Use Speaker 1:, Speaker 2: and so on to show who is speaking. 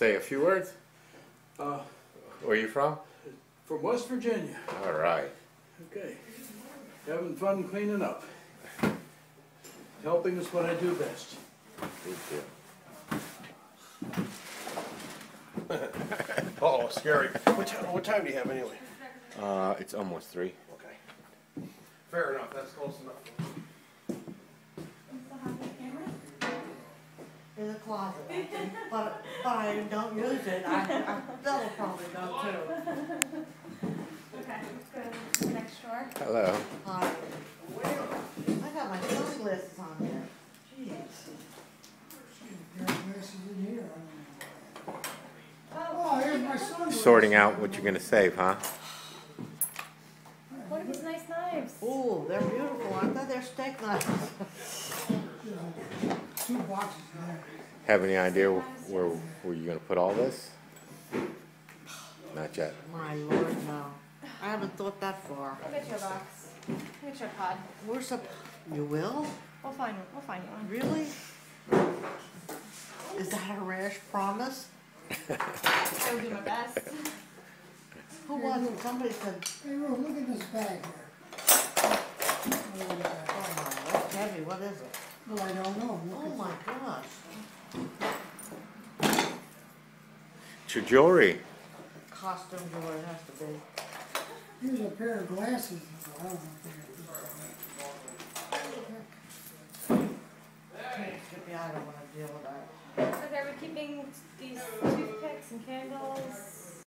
Speaker 1: say a few words? Where are you from?
Speaker 2: From West Virginia.
Speaker 1: All right.
Speaker 2: Okay. Having fun cleaning up. Helping is what I do best.
Speaker 1: Good deal.
Speaker 3: Oh, scary. What time do you have anyway?
Speaker 1: It's almost 3.
Speaker 3: Okay. Fair enough, that's close enough.
Speaker 4: In the closet, but I don't use it. They'll probably don't too.
Speaker 5: Okay, let's go to the next drawer.
Speaker 1: Hello.
Speaker 4: Hi. I got my sunglasses on here. Jeez.
Speaker 6: Oh, here's my son.
Speaker 1: Sorting out what you're going to save, huh?
Speaker 5: Look at these nice knives.
Speaker 4: Ooh, they're beautiful, aren't they? They're steak knives.
Speaker 6: 2 boxes there.
Speaker 1: Have any idea where you're going to put all this? Not yet.
Speaker 4: My lord, no. I haven't thought that far.
Speaker 5: I'll get you a box. I'll get you a pod.
Speaker 4: Where's a... You will?
Speaker 5: We'll find one.
Speaker 4: Really? Is that a rash promise?
Speaker 5: I'll do my best.
Speaker 4: Who was it? Somebody said,
Speaker 6: Hey, Ruth, look at this bag here.
Speaker 4: oh my, that's heavy. What is it?
Speaker 6: Well, I don't know. Look
Speaker 4: Oh
Speaker 6: at
Speaker 4: my gosh.
Speaker 1: It's your jewelry.
Speaker 4: Costume jewelry it has to be.
Speaker 6: Here's a pair of glasses. I don't know
Speaker 4: I don't want to deal with that.
Speaker 5: Okay, we're keeping these toothpicks and candles.